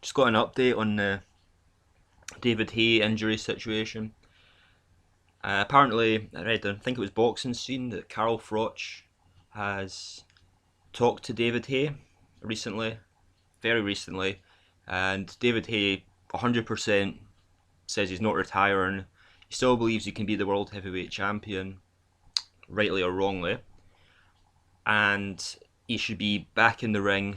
Just got an update on the David Haye injury situation. Apparently, I read, I think it was Boxing Scene, that Carl Froch has talked to David Haye recently, very recently, and David Haye 100% says he's not retiring. He still believes he can be the world heavyweight champion, rightly or wrongly, and he should be back in the ring,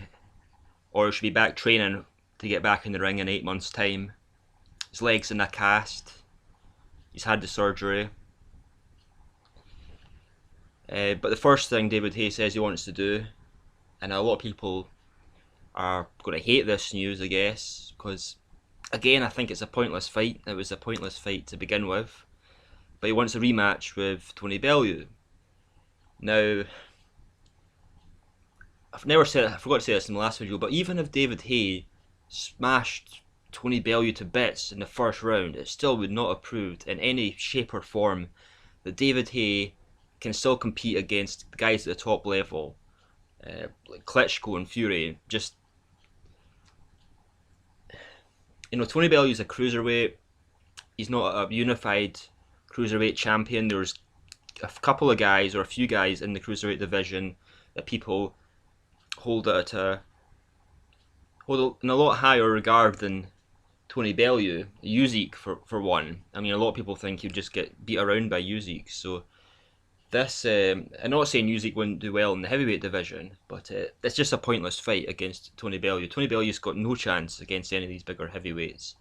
or should be back training to get back in the ring in 8 months' time. His leg's in a cast. He's had the surgery. But the first thing David Haye says he wants to do, and a lot of people are going to hate this news, I guess, because again, I think it's a pointless fight. It was a pointless fight to begin with. But he wants a rematch with Tony Bellew. Now, I forgot to say this in the last video, but even if David Haye smashed Tony Bellew to bits in the first round, it still would not have proved in any shape or form that David Haye can still compete against the guys at the top level, like Klitschko and Fury. Just, Tony Bellew's a cruiserweight. He's not a unified cruiserweight champion. There's a couple of guys, or a few guys in the cruiserweight division that people hold in a lot higher regard than Tony Bellew. Usyk for one. I mean, a lot of people think he'd just get beat around by Usyk. So this, I'm not saying Usyk wouldn't do well in the heavyweight division, but it's just a pointless fight against Tony Bellew. Tony Bellew's got no chance against any of these bigger heavyweights.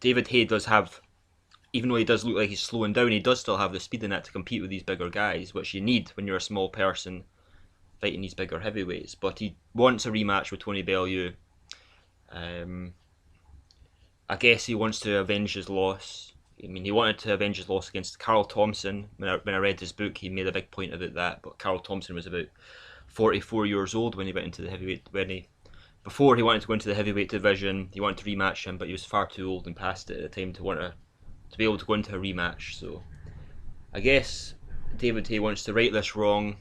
David Haye does have, even though he does look like he's slowing down, he does still have the speed in it to compete with these bigger guys, which you need when you're a small person fighting these bigger heavyweights. But he wants a rematch with Tony Bellew. I guess he wants to avenge his loss. I mean, he wanted to avenge his loss against Carl Thompson. When I read his book, he made a big point about that. But Carl Thompson was about 44 years old when he went into the heavyweight. Before he wanted to go into the heavyweight division, he wanted to rematch him, but he was far too old and past it at the time to be able to go into a rematch. So I guess David Haye wants to right this wrong.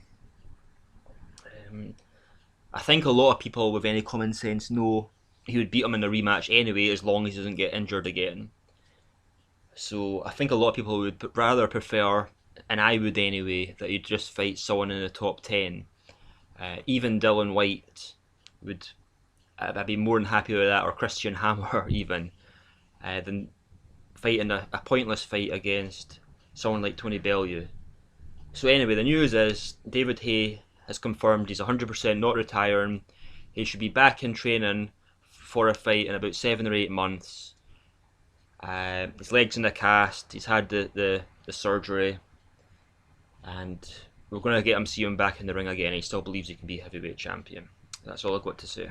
I think a lot of people with any common sense know he would beat him in the rematch anyway, as long as he doesn't get injured again. So I think a lot of people would rather prefer, and I would anyway, that he'd just fight someone in the top 10. Even Dillian Whyte would, I'd be more than happy with that, or Christian Hammer even, than fighting a pointless fight against someone like Tony Bellew. So anyway, the news is David Haye has confirmed he's 100% not retiring. He should be back in training for a fight in about 7 or 8 months. His leg's in a cast. He's had the surgery, and we're going to see him back in the ring again. He still believes he can be heavyweight champion. That's all I've got to say.